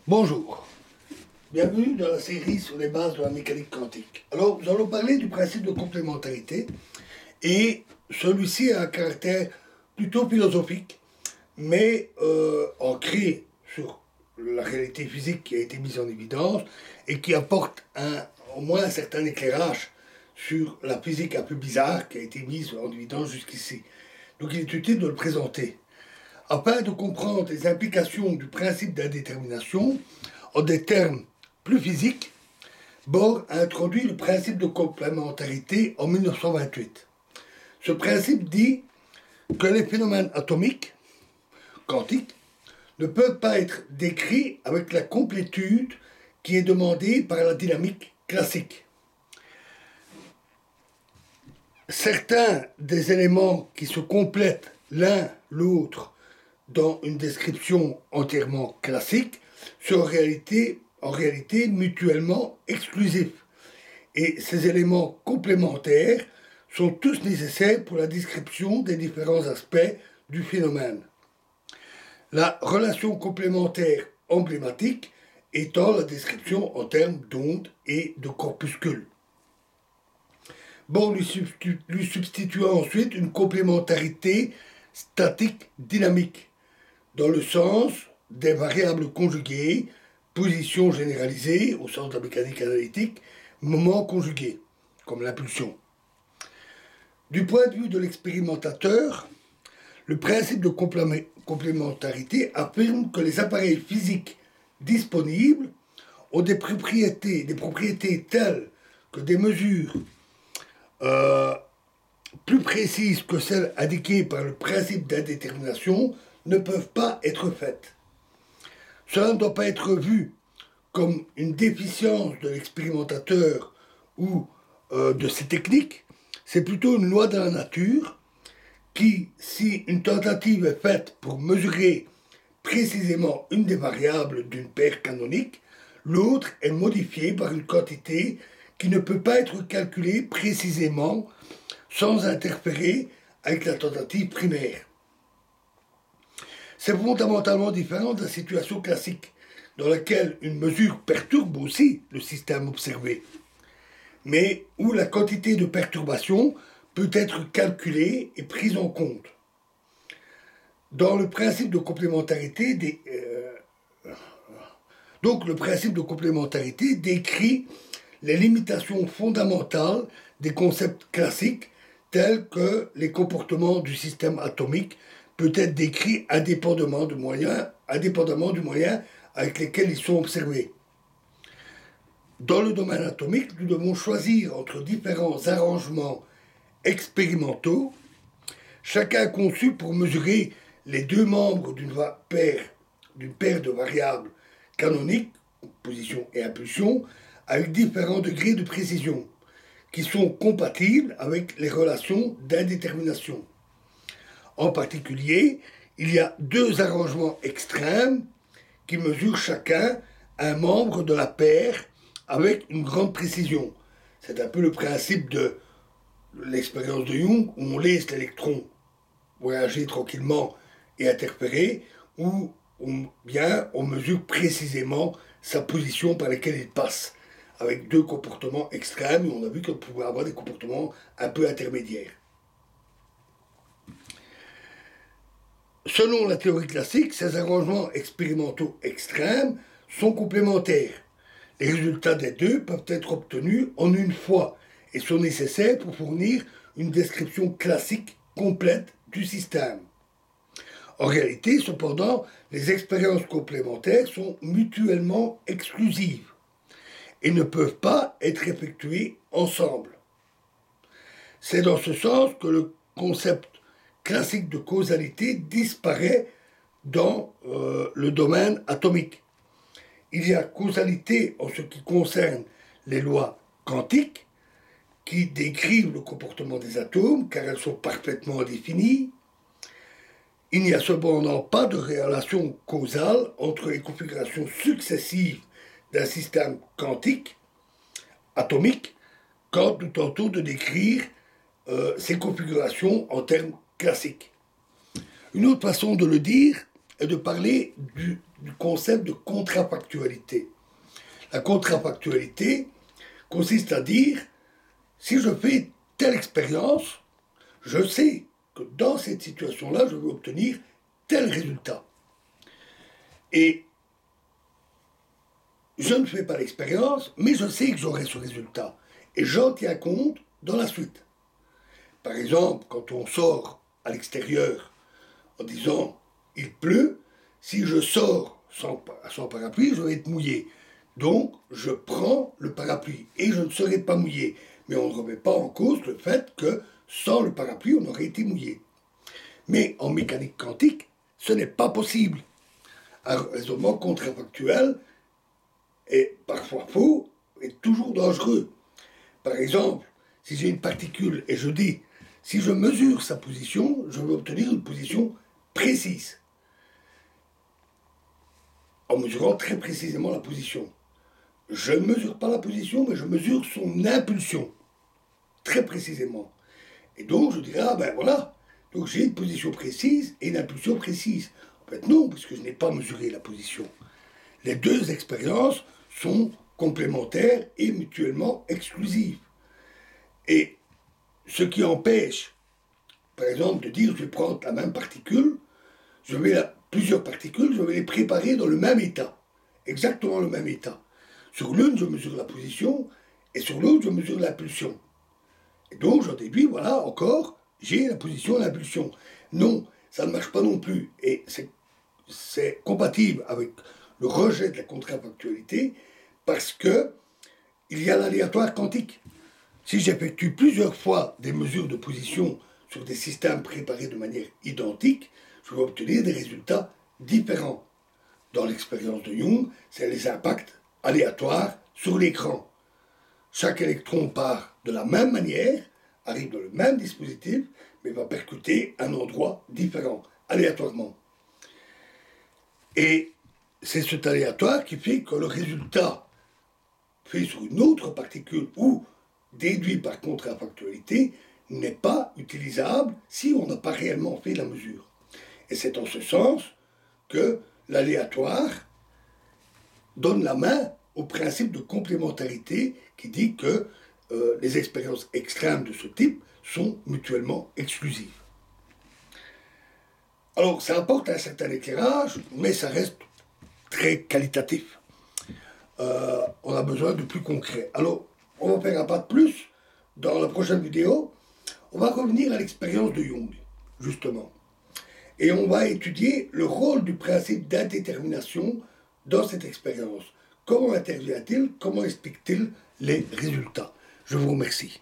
Bonjour, bienvenue dans la série sur les bases de la mécanique quantique. Alors, nous allons parler du principe de complémentarité et celui-ci a un caractère plutôt philosophique, mais ancré sur la réalité physique qui a été mise en évidence et qui apporte au moins un certain éclairage sur la physique un peu bizarre qui a été mise en évidence jusqu'ici. Donc il est utile de le présenter. Afin de comprendre les implications du principe d'indétermination en des termes plus physiques, Bohr a introduit le principe de complémentarité en 1928. Ce principe dit que les phénomènes atomiques, quantiques, ne peuvent pas être décrits avec la complétude qui est demandée par la dynamique classique. Certains des éléments qui se complètent l'un l'autre dans une description entièrement classique sont en réalité mutuellement exclusifs. Et ces éléments complémentaires sont tous nécessaires pour la description des différents aspects du phénomène. La relation complémentaire emblématique étant la description en termes d'ondes et de corpuscules. Bohr lui substitua ensuite une complémentarité statique dynamique, dans le sens des variables conjuguées, position généralisée au sens de la mécanique analytique, moment conjugué, comme l'impulsion. Du point de vue de l'expérimentateur, le principe de complémentarité affirme que les appareils physiques disponibles ont des propriétés telles que des mesures plus précises que celles indiquées par le principe d'indétermination ne peuvent pas être faites. Cela ne doit pas être vu comme une déficience de l'expérimentateur ou de ses techniques, c'est plutôt une loi de la nature qui, si une tentative est faite pour mesurer précisément une des variables d'une paire canonique, l'autre est modifiée par une quantité qui ne peut pas être calculée précisément sans interférer avec la tentative primaire. C'est fondamentalement différent de la situation classique, dans laquelle une mesure perturbe aussi le système observé, mais où la quantité de perturbation peut être calculée et prise en compte. Dans le principe de complémentarité, le principe de complémentarité décrit les limitations fondamentales des concepts classiques tels que les comportements du système atomique peut être décrits indépendamment du moyen avec lesquels ils sont observés. Dans le domaine atomique, nous devons choisir entre différents arrangements expérimentaux, chacun conçu pour mesurer les deux membres d'une paire de variables canoniques, position et impulsion, avec différents degrés de précision, qui sont compatibles avec les relations d'indétermination. En particulier, il y a deux arrangements extrêmes qui mesurent chacun un membre de la paire avec une grande précision. C'est un peu le principe de l'expérience de Young, où on laisse l'électron voyager tranquillement et interférer, ou bien on mesure précisément sa position par laquelle il passe, avec deux comportements extrêmes, et on a vu qu'on pouvait avoir des comportements un peu intermédiaires. Selon la théorie classique, ces arrangements expérimentaux extrêmes sont complémentaires. Les résultats des deux peuvent être obtenus en une fois et sont nécessaires pour fournir une description classique complète du système. En réalité, cependant, les expériences complémentaires sont mutuellement exclusives et ne peuvent pas être effectuées ensemble. C'est dans ce sens que le concept classique de causalité disparaît dans le domaine atomique. Il y a causalité en ce qui concerne les lois quantiques qui décrivent le comportement des atomes car elles sont parfaitement définies. Il n'y a cependant pas de relation causale entre les configurations successives d'un système quantique, atomique, quand nous tentons de décrire ces configurations en termes classiques. Une autre façon de le dire est de parler du concept de contrafactualité. La contrafactualité consiste à dire, si je fais telle expérience, je sais que dans cette situation-là, je vais obtenir tel résultat. Et je ne fais pas l'expérience, mais je sais que j'aurai ce résultat. Et j'en tiens compte dans la suite. Par exemple, quand on sort à l'extérieur en disant « il pleut », si je sors sans parapluie, je vais être mouillé. Donc, je prends le parapluie et je ne serai pas mouillé. Mais on ne remet pas en cause le fait que sans le parapluie, on aurait été mouillé. Mais en mécanique quantique, ce n'est pas possible. Un raisonnement contrefactuel est parfois faux et toujours dangereux. Par exemple, si j'ai une particule et je dis, si je mesure sa position, je vais obtenir une position précise. En mesurant très précisément la position. Je ne mesure pas la position, mais je mesure son impulsion. Très précisément. Et donc, je dirais, ah ben voilà, donc j'ai une position précise et une impulsion précise. En fait, non, puisque je n'ai pas mesuré la position. Les deux expériences sont complémentaires et mutuellement exclusives. Et ce qui empêche, par exemple, de dire je vais prendre la même particule, plusieurs particules, je vais les préparer dans le même état, exactement le même état. Sur l'une, je mesure la position, et sur l'autre, je mesure l'impulsion. Et donc, j'en déduis, voilà, encore, j'ai la position et l'impulsion. Non, ça ne marche pas non plus. Et c'est compatible avec le rejet de la contrafactualité, parce que il y a l'aléatoire quantique. Si j'effectue plusieurs fois des mesures de position sur des systèmes préparés de manière identique, je vais obtenir des résultats différents. Dans l'expérience de Young, c'est les impacts aléatoires sur l'écran. Chaque électron part de la même manière, arrive dans le même dispositif, mais va percuter un endroit différent, aléatoirement. Et c'est cet aléatoire qui fait que le résultat fait sur une autre particule ou déduit par contrafactualité n'est pas utilisable si on n'a pas réellement fait la mesure. Et c'est en ce sens que l'aléatoire donne la main au principe de complémentarité qui dit que les expériences extrêmes de ce type sont mutuellement exclusives. Alors ça apporte un certain éclairage, mais ça reste très qualitatif. On a besoin de plus concret. Alors, on va faire un pas de plus. Dans la prochaine vidéo, on va revenir à l'expérience de Young, justement. Et on va étudier le rôle du principe d'indétermination dans cette expérience. Comment intervient-il? Comment explique-t-il les résultats? Je vous remercie.